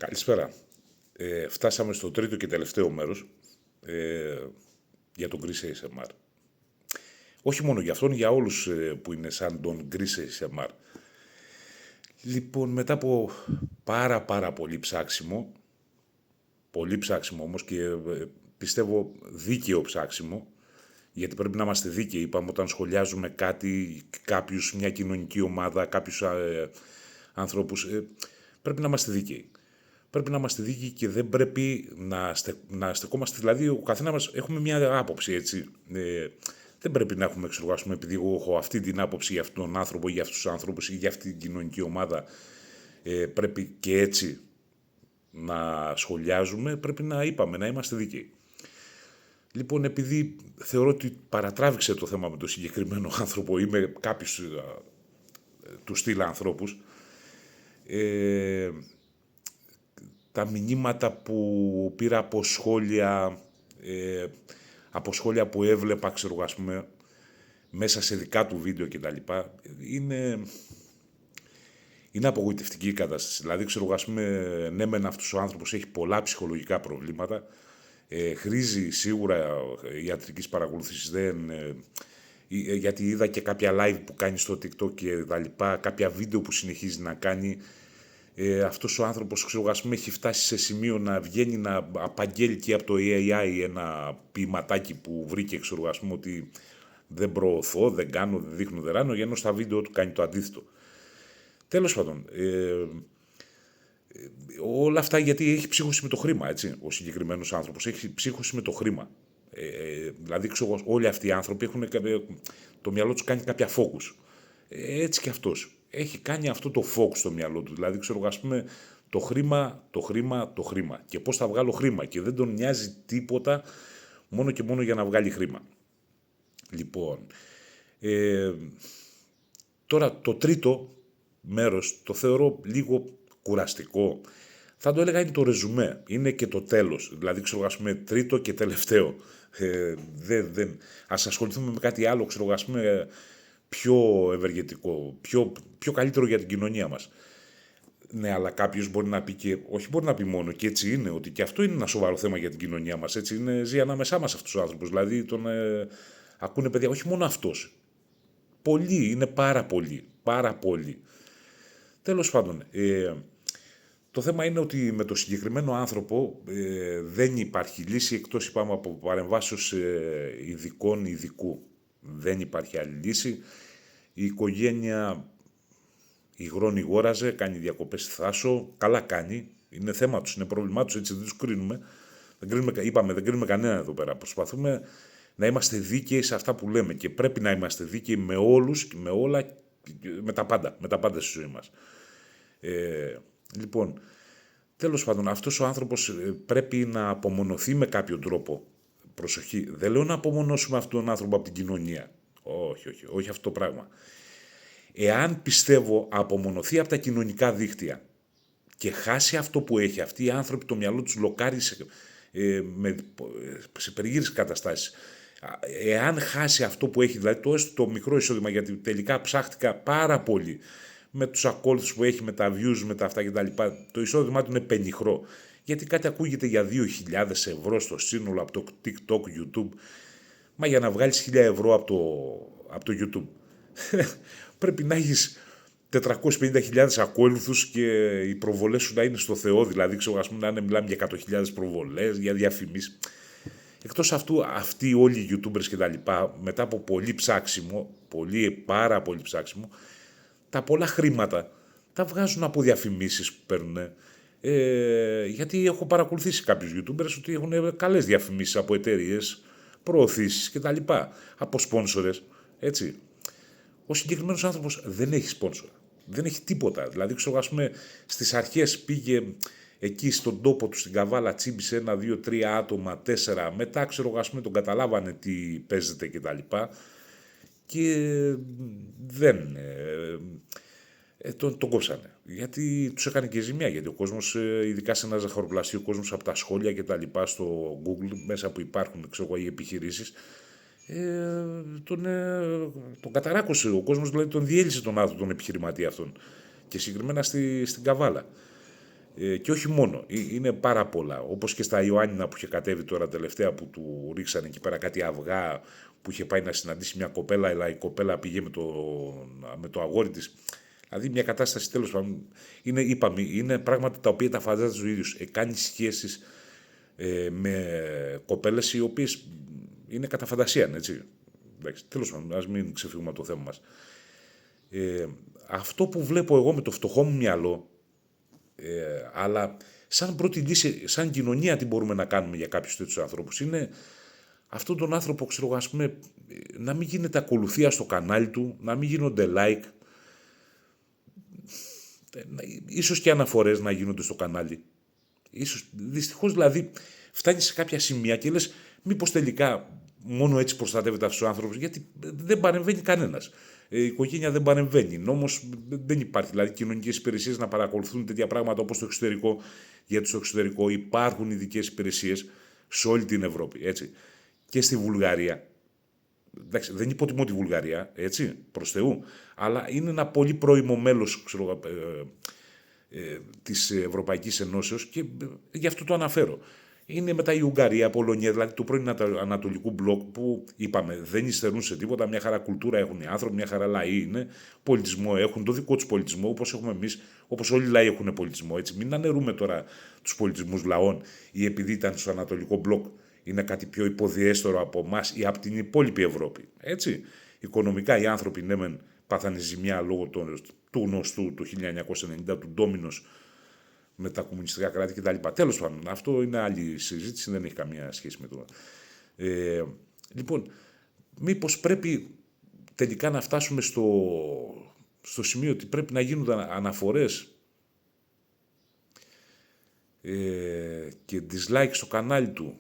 Καλησπέρα. Φτάσαμε στο τρίτο και τελευταίο μέρος για τον Greece ASMR. Όχι μόνο για αυτόν, για όλους που είναι σαν τον Greece ASMR. Λοιπόν, μετά από πάρα πολύ ψάξιμο όμως και πιστεύω δίκαιο ψάξιμο, γιατί πρέπει να είμαστε δίκαιοι, είπαμε, όταν σχολιάζουμε κάτι, κάποιους, μια κοινωνική ομάδα, κάποιους ανθρώπους, πρέπει να είμαστε δίκαιοι. Πρέπει να είμαστε δίκαιοι και δεν πρέπει να στεκόμαστε, δηλαδή ο καθένα μας έχουμε μια άποψη, έτσι. Δεν πρέπει να έχουμε εξεργάσουμε επειδή εγώ έχω αυτή την άποψη για αυτόν τον άνθρωπο ή για αυτούς τους άνθρωπους ή για αυτή την κοινωνική ομάδα. Πρέπει και έτσι να σχολιάζουμε, πρέπει να είμαστε δίκαιοι. Λοιπόν, επειδή θεωρώ ότι παρατράβηξε το θέμα με τον συγκεκριμένο άνθρωπο ή με κάποιους του στυλ ανθρώπους, τα μηνύματα που πήρα από σχόλια που έβλεπα, ξέρω, ας πούμε, μέσα σε δικά του βίντεο κτλ. Είναι απογοητευτική η κατάσταση. Δηλαδή, ξέρω, ας πούμε, ναι μεν αυτός ο άνθρωπος έχει πολλά ψυχολογικά προβλήματα, χρήζει σίγουρα ιατρικής παρακολούθησης, γιατί είδα και κάποια live που κάνει στο TikTok και τα λοιπά, κάποια βίντεο που συνεχίζει να κάνει. Αυτός ο άνθρωπος, ξέρω, ας πούμε, έχει φτάσει σε σημείο να βγαίνει να απαγγέλει και από το AI ένα ποιηματάκι που βρήκε, ξέρω, ας πούμε, ότι δεν προωθώ, δεν κάνω, δεν δείχνω, δεν ράνω, ενώ στα βίντεο του κάνει το αντίθετο. Τέλος πάντων, όλα αυτά γιατί έχει ψύχωση με το χρήμα, έτσι, ο συγκεκριμένος άνθρωπος έχει ψύχωση με το χρήμα. Δηλαδή, ξέρω, όλοι αυτοί οι άνθρωποι έχουν, το μυαλό τους κάνει κάποια focus. Έτσι και αυτός. Έχει κάνει αυτό το focus στο μυαλό του. Δηλαδή, ξέρω, ας πούμε, το χρήμα. Και πώς θα βγάλω χρήμα. Και δεν τον νοιάζει τίποτα μόνο και μόνο για να βγάλει χρήμα. Λοιπόν, τώρα το τρίτο μέρος το θεωρώ λίγο κουραστικό. Θα το έλεγα είναι το ρεζουμέ. Είναι και το τέλος. Δηλαδή, ξέρω, ας πούμε, τρίτο και τελευταίο. Ας ασχοληθούμε με κάτι άλλο, ξέρω, ας πούμε, πιο ευεργετικό, πιο καλύτερο για την κοινωνία μας. Ναι, αλλά κάποιος μπορεί να πει και, όχι μπορεί να πει μόνο, και έτσι είναι, ότι και αυτό είναι ένα σοβαρό θέμα για την κοινωνία μας. Έτσι είναι, ζει ανάμεσά μας αυτούς τους άνθρωπους. Δηλαδή, ακούνε παιδιά, όχι μόνο αυτός. Πολλοί, είναι πάρα πολλοί. Τέλος πάντων, το θέμα είναι ότι με το συγκεκριμένο άνθρωπο δεν υπάρχει λύση εκτός, είπαμε, από παρεμβάσεως ειδικού. Δεν υπάρχει άλλη λύση. Η οικογένεια υγρώνει, γόραζε, κάνει διακοπές στη Θάσο. Καλά κάνει. Είναι θέμα τους, είναι πρόβλημά τους, έτσι δεν τους κρίνουμε. Δεν κρίνουμε κανέναν εδώ πέρα. Προσπαθούμε να είμαστε δίκαιοι σε αυτά που λέμε και πρέπει να είμαστε δίκαιοι με όλους και με όλα, με τα πάντα στη ζωή μας. Λοιπόν, τέλος πάντων, αυτός ο άνθρωπος πρέπει να απομονωθεί με κάποιο τρόπο. Προσοχή, δεν λέω να απομονώσουμε αυτόν τον άνθρωπο από την κοινωνία. Όχι αυτό το πράγμα. Εάν πιστεύω απομονωθεί από τα κοινωνικά δίκτυα και χάσει αυτό που έχει, αυτοί οι άνθρωποι το μυαλό τους λοκάρει σε περίγυρες καταστάσεις. Εάν χάσει αυτό που έχει, δηλαδή το μικρό εισόδημα, γιατί τελικά ψάχτηκα πάρα πολύ με τους ακόλουθους που έχει, με τα views, με τα αυτά κτλ. Το εισόδημά του είναι πενιχρό. Γιατί κάτι ακούγεται για 2.000 ευρώ στο σύνολο από το TikTok, YouTube. Μα για να βγάλεις 1.000 ευρώ από το YouTube πρέπει να έχεις 450.000 ακόλουθους και οι προβολές σου να είναι στο Θεό. Δηλαδή, ξέρω, ας πούμε, να μιλάμε για 100.000 προβολές, για διαφημίσεις. Εκτός αυτού, αυτοί όλοι οι YouTubers και τα λοιπά, μετά από πάρα πολύ ψάξιμο, τα πολλά χρήματα τα βγάζουν από διαφημίσεις που παίρνουν. Γιατί έχω παρακολουθήσει κάποιους YouTubers ότι έχουν καλές διαφημίσεις από εταιρείες, προωθήσεις και τα λοιπά, από σπόνσορες, έτσι. Ο συγκεκριμένος άνθρωπος δεν έχει σπόνσορ, δεν έχει τίποτα. Δηλαδή, ξέρω, ας πούμε, στις αρχές πήγε εκεί στον τόπο του, στην Καβάλα, τσίμπησε 1, 2, 3 άτομα, 4, μετά, ξέρω, ας πούμε, τον καταλάβανε τι παίζεται και τα λοιπά και δεν... τον κόψανε. Γιατί τους έκανε και ζημιά. Γιατί ο κόσμος, ειδικά σε ένα ζαχαροπλαστείο, ο κόσμος από τα σχόλια και τα λοιπά στο Google, μέσα που υπάρχουν, ξέρω, οι επιχειρήσεις, τον καταράκωσε. Ο κόσμος, δηλαδή, τον διέλυσε τον άνθρωπο, τον επιχειρηματία αυτόν. Και συγκεκριμένα στην Καβάλα. Και όχι μόνο, είναι πάρα πολλά. Όπως και στα Ιωάννινα που είχε κατέβει τώρα τελευταία, που του ρίξανε εκεί πέρα κάτι αυγά, που είχε πάει να συναντήσει μια κοπέλα, αλλά η κοπέλα πήγε με το αγόρι της. Δηλαδή μια κατάσταση, τέλος πάντων, είπαμε, είναι πράγματα τα οποία τα φαντάζεται ο ίδιος. Κάνει σχέσεις με κοπέλες οι οποίες είναι κατά φαντασία, έτσι. Εντάξει, τέλος πάντων, ας μην ξεφύγουμε από το θέμα μας. Αυτό που βλέπω εγώ με το φτωχό μου μυαλό, αλλά σαν πρώτη λύση, σαν κοινωνία, τι μπορούμε να κάνουμε για κάποιους τέτοιους ανθρώπους, είναι αυτόν τον άνθρωπο, ξέρω, ας πούμε, να μην γίνεται ακολουθία στο κανάλι του, να μην γίνονται like, ίσως και αναφορές να γίνονται στο κανάλι. Ίσως, δυστυχώς δηλαδή, φτάνει σε κάποια σημεία και λες, μήπως τελικά μόνο έτσι προστατεύεται αυτούς τους άνθρωπους, γιατί δεν παρεμβαίνει κανένας. Η οικογένεια δεν παρεμβαίνει. Νόμος δεν υπάρχει. Δηλαδή, κοινωνικές υπηρεσίες να παρακολουθούν τέτοια πράγματα όπως στο εξωτερικό. Γιατί στο εξωτερικό υπάρχουν ειδικές υπηρεσίες σε όλη την Ευρώπη. Έτσι. Και στη Βουλγαρία. Εντάξει, δεν υποτιμώ τη Βουλγαρία, έτσι, προς Θεού. Αλλά είναι ένα πολύ πρώιμο μέλος, της Ευρωπαϊκής Ενώσεως και γι' αυτό το αναφέρω. Είναι μετά η Ουγγαρία, η Πολωνία, δηλαδή του πρώην Ανατολικού μπλοκ που είπαμε δεν υστερούν σε τίποτα, μια χαρά κουλτούρα έχουν οι άνθρωποι, μια χαρά λαοί είναι, πολιτισμό έχουν, το δικό τους πολιτισμό όπως έχουμε εμείς, όπως όλοι οι λαοί έχουν πολιτισμό. Έτσι. Μην αναιρούμε τώρα τους πολιτισμούς λαών ή επειδή ήταν στο Ανατολικό μπλοκ είναι κάτι πιο υποδιέστερο από εμάς ή από την υπόλοιπη Ευρώπη. Έτσι. Οικονομικά οι άνθρωποι ναι μεν πάθανε ζημιά λόγω του γνωστού του 1990 του ντόμινος με τα κομμουνιστικά κράτη κτλ. Τέλος πάντων, αυτό είναι άλλη συζήτηση, δεν έχει καμία σχέση με το. Λοιπόν, μήπως πρέπει τελικά να φτάσουμε στο σημείο ότι πρέπει να γίνονται αναφορές και dislike στο κανάλι του.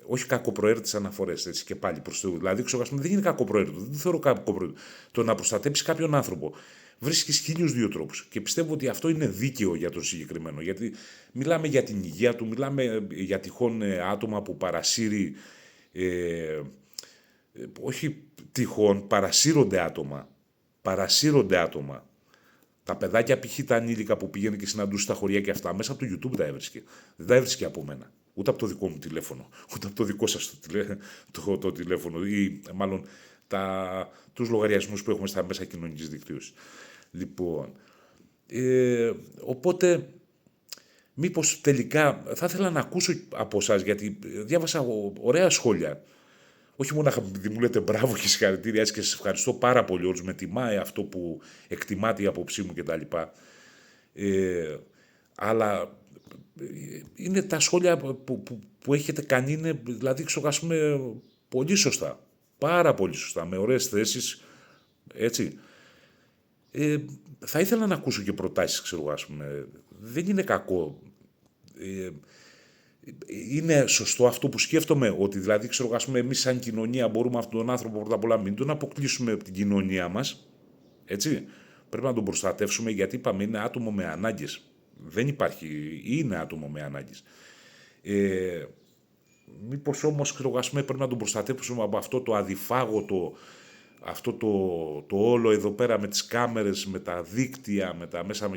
Όχι κακοπροαίρετες αναφορές, έτσι και πάλι προς Θεού. Δηλαδή, δεν είναι κακοπροαίρετο, δεν θεωρώ κακοπροαίρετο. Το να προστατέψει κάποιον άνθρωπο. Βρίσκεις 1002 τρόπους και πιστεύω ότι αυτό είναι δίκαιο για τον συγκεκριμένο. Γιατί μιλάμε για την υγεία του, μιλάμε για τυχόν άτομα που παρασύρει. Όχι τυχόν, παρασύρονται άτομα. Παρασύρονται άτομα. Τα παιδάκια π.χ. τα ανήλικα που πηγαίνουν και συναντούν στα χωριά και αυτά, μέσα από το YouTube τα έβρισκε. Δεν τα έβρισκε από μένα. Ούτε από το δικό μου τηλέφωνο. Ούτε από το δικό σας το τηλέφωνο. Ή μάλλον τους λογαριασμούς που έχουμε στα μέσα κοινωνικής δικτύωσης. Λοιπόν, οπότε μήπως τελικά θα ήθελα να ακούσω από εσάς, γιατί διάβασα ωραία σχόλια. Όχι μόνο επειδή μου λέτε μπράβο και συγχαρητήρια, έτσι και σας ευχαριστώ πάρα πολύ όλους. Με τιμάει αυτό που εκτιμάτε η άποψή μου κτλ. Αλλά είναι τα σχόλια που έχετε κάνει, είναι, δηλαδή ξεχάσουμε πολύ σωστά. Πάρα πολύ σωστά, με ωραίες θέσεις, έτσι. Θα ήθελα να ακούσω και προτάσεις, ξέρω, ας πούμε. Δεν είναι κακό. Είναι σωστό αυτό που σκέφτομαι, ότι δηλαδή, ξέρω, ας πούμε, εμείς σαν κοινωνία μπορούμε αυτόν τον άνθρωπο πρώτα απ' όλα μην τον αποκλείσουμε από την κοινωνία μας, έτσι. Πρέπει να τον προστατεύσουμε, γιατί είπαμε είναι άτομο με ανάγκες. Δεν υπάρχει, είναι άτομο με ανάγκες. Μήπως όμως, ξέρω, ας πούμε, πρέπει να τον προστατεύσουμε από αυτό το αδιφάγωτο, αυτό το όλο εδώ πέρα με τις κάμερες, με τα δίκτυα, με τα μέσα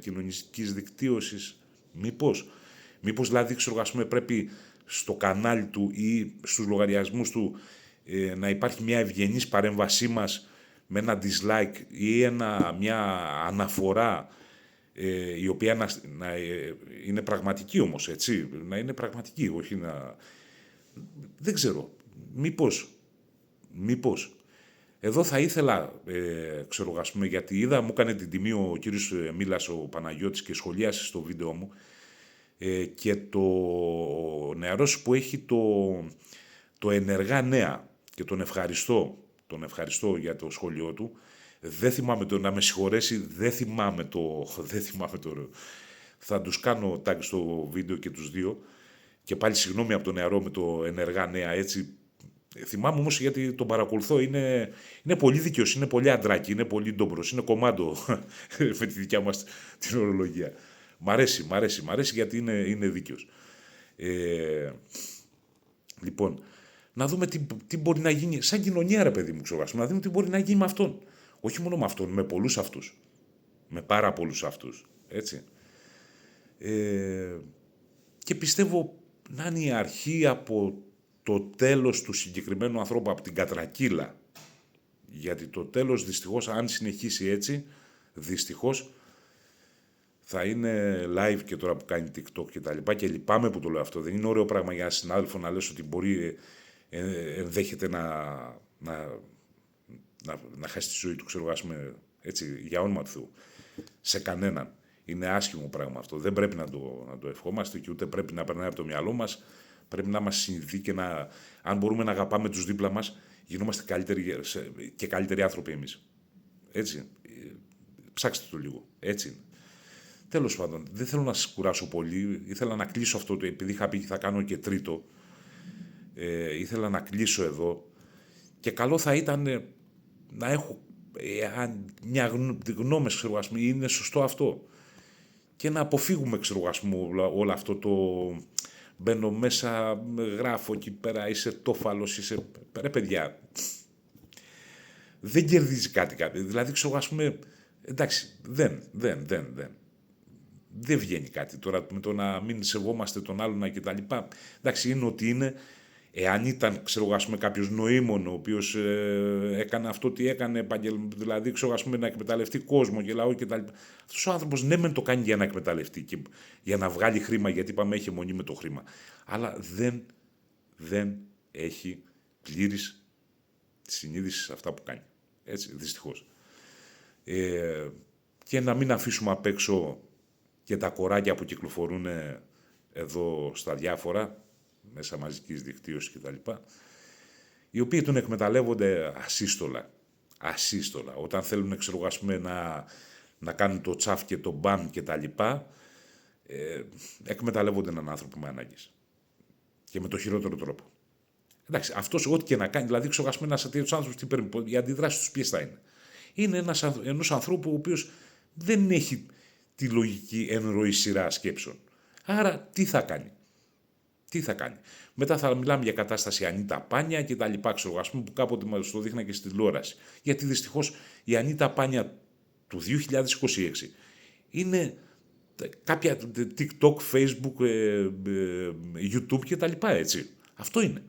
κοινωνικής δικτύωσης. Μήπως δηλαδή, ξέρω, ας πούμε, πρέπει στο κανάλι του ή στους λογαριασμούς του να υπάρχει μια ευγενής παρέμβασή μας με ένα dislike ή μια αναφορά η οποία να είναι πραγματική όμως, έτσι, να είναι πραγματική, όχι να... Δεν ξέρω, μήπως. Εδώ θα ήθελα, ξέρω, ας πούμε, γιατί είδα, μου έκανε την τιμή ο κύριος Μίλας, ο Παναγιώτης, και σχολίασε στο βίντεο μου, και το νεαρός που έχει το ενεργά νέα, και τον ευχαριστώ για το σχόλιο του. Δεν θυμάμαι να με συγχωρέσει, δεν θυμάμαι το. Θα τους κάνω tag στο βίντεο και τους δύο. Και πάλι συγγνώμη από τον νεαρό με το ενεργά νέα, έτσι. Θυμάμαι όμως, γιατί τον παρακολουθώ, είναι πολύ δίκαιος, είναι πολύ αντράκι, είναι πολύ ντόμπρος, είναι κομμάντο με τη δικιά μας την ορολογία. Μ' αρέσει γιατί είναι δίκαιος. Λοιπόν, να δούμε τι μπορεί να γίνει σαν κοινωνία, ρε παιδί μου, ξέρω, να δούμε τι μπορεί να γίνει με αυτόν. Όχι μόνο με αυτόν, με πολλούς αυτούς. με πάρα πολλούς αυτούς, έτσι. Και πιστεύω να είναι η αρχή από το τέλος του συγκεκριμένου ανθρώπου, από την κατρακύλα. Γιατί το τέλος, δυστυχώς, αν συνεχίσει έτσι, δυστυχώς, θα είναι live και τώρα που κάνει TikTok και τα λοιπά, και λυπάμαι που το λέω αυτό. Δεν είναι ωραίο πράγμα για ένα συνάδελφο να λες ότι μπορεί, ενδέχεται να χάσει τη ζωή του, ξέρω, ας πούμε, έτσι, για όνομα του Θεού. Σε κανέναν. Είναι άσχημο πράγμα αυτό. Δεν πρέπει να το ευχόμαστε και ούτε πρέπει να περνάει από το μυαλό μας. Πρέπει να μας συνειδητοί και αν μπορούμε να αγαπάμε τους δίπλα μας, γινόμαστε καλύτεροι άνθρωποι εμείς. Έτσι. Ψάξτε το λίγο. Έτσι είναι. Τέλος πάντων, δεν θέλω να σας κουράσω πολύ. Ήθελα να κλείσω αυτό, επειδή είχα πει και θα κάνω και τρίτο. Ήθελα να κλείσω εδώ. Και καλό θα ήταν να έχω μια γνώμη, ξέρω, ας πούμε, είναι σωστό αυτό. Και να αποφύγουμε, ξέρω, ας πούμε, όλο αυτό το μπαίνω μέσα, γράφω εκεί πέρα, είσαι τόφαλος, είσαι... Ρε παιδιά, δεν κερδίζει κάτι. Δηλαδή, ξέρω, ας πούμε, εντάξει, δεν βγαίνει κάτι τώρα με το να μην σεβόμαστε τον άλλον και τα λοιπά. Εντάξει, είναι ότι είναι. Εάν ήταν, ξέρω, ας πούμε, κάποιος νοήμων, ο οποίος έκανε αυτό τι έκανε, δηλαδή, ξέρω, ας πούμε, να εκμεταλλευτεί κόσμο και λαό και τα λοιπά. Αυτός ο άνθρωπος, ναι, μεν το κάνει για να εκμεταλλευτεί και για να βγάλει χρήμα, γιατί είπαμε έχει αιμονή με το χρήμα. Αλλά δεν έχει πλήρης συνείδηση σε αυτά που κάνει. Έτσι, δυστυχώς. Και να μην αφήσουμε απ' έξω και τα κοράκια που κυκλοφορούν εδώ στα διάφορα, μέσα μαζικής δικτύωσης κτλ. Οι οποίοι τον εκμεταλλεύονται ασύστολα. Όταν θέλουν, ξέρω, ας πούμε, να κάνουν το τσαφ και το μπαμ κτλ. Εκμεταλλεύονται έναν άνθρωπο με ανάγκες. Και με το χειρότερο τρόπο. Εντάξει, αυτός ό,τι και να κάνει, δηλαδή, ξέρω, ας πούμε, ένας τέτοιος άνθρωπος, οι αντιδράσεις τους ποιες θα είναι. Είναι ενός ανθρώπου ο οποίος δεν έχει τη λογική ενροή σειρά σκέψεων. Άρα, τι θα κάνει. Μετά θα μιλάμε για κατάσταση Ανίτα Πάνια και τα λοιπά, ξέρω, ας πούμε, που κάποτε μας το δείχνα και στη τηλεόραση. Γιατί δυστυχώς η Ανίτα Πάνια του 2026 είναι κάποια TikTok, Facebook, YouTube και τα λοιπά, έτσι. Αυτό είναι.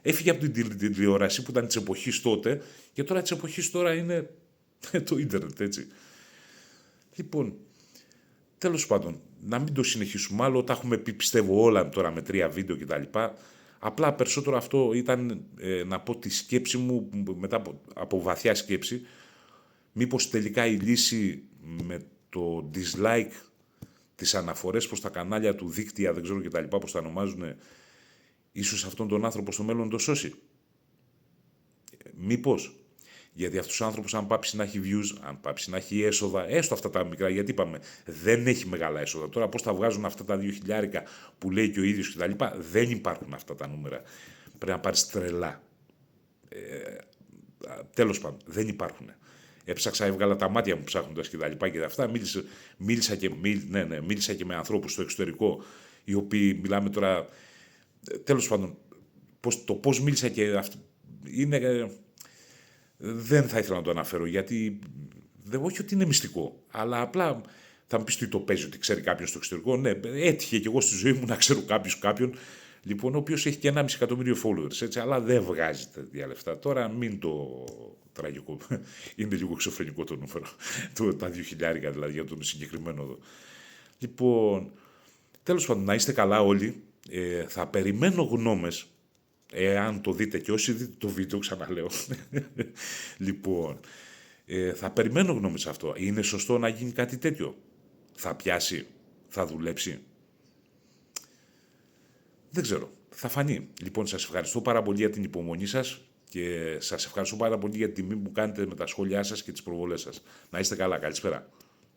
Έφυγε από την τηλεόραση που ήταν της εποχής τότε και τώρα της εποχής τώρα είναι το ίντερνετ, έτσι. Λοιπόν, τέλος πάντων, να μην το συνεχίσουμε άλλο, τα έχουμε πει, πιστεύω, όλα τώρα με 3 βίντεο κτλ. Απλά περισσότερο αυτό ήταν να πω τη σκέψη μου μετά από βαθιά σκέψη, μήπως τελικά η λύση με το dislike, τις αναφορές προς τα κανάλια του, δίκτυα, δεν ξέρω κτλ, πώς τα ονομάζουν, ίσως αυτόν τον άνθρωπο στο μέλλον το σώσει. Μήπως. Γιατί αυτός ο άνθρωπος, αν πάψει να έχει views, αν πάψει να έχει έσοδα, έστω αυτά τα μικρά, γιατί είπαμε, δεν έχει μεγάλα έσοδα. Τώρα, πώς θα βγάζουν αυτά τα 2.000 που λέει και ο ίδιος κτλ. Δεν υπάρχουν αυτά τα νούμερα. Πρέπει να πάρεις τρελά. Τέλος πάντων, δεν υπάρχουν. Έψαξα, έβγαλα τα μάτια μου ψάχνοντας και τα λοιπά και αυτά. Μίλησα και με ανθρώπους στο εξωτερικό, οι οποίοι, μιλάμε τώρα, τέλος πάντων, το πώς μίλησα και αυτό είναι. Δεν θα ήθελα να το αναφέρω, γιατί όχι ότι είναι μυστικό, αλλά απλά θα μου πεις τι το παίζει, ότι ξέρει κάποιον στο εξωτερικό. Ναι, έτυχε και εγώ στη ζωή μου να ξέρω κάποιον, λοιπόν, ο οποίος έχει και 1,5 εκατομμύριο followers, έτσι, αλλά δεν βγάζει τέτοια λεφτά. Τώρα μην το τραγικό, είναι λίγο εξωφρενικό το νούμερο, τα 2.000 δηλαδή για τον συγκεκριμένο εδώ. Λοιπόν, τέλος πάντων, να είστε καλά όλοι, θα περιμένω γνώμες. Εάν το δείτε και όσοι δείτε το βίντεο, ξαναλέω. Λοιπόν, θα περιμένω γνώμη σε αυτό. Είναι σωστό να γίνει κάτι τέτοιο? Θα πιάσει? Θα δουλέψει? Δεν ξέρω. Θα φανεί. Λοιπόν, σας ευχαριστώ πάρα πολύ για την υπομονή σας και σας ευχαριστώ πάρα πολύ για τη τιμή που κάνετε με τα σχόλιά σας και τις προβολές σας. Να είστε καλά. Καλησπέρα.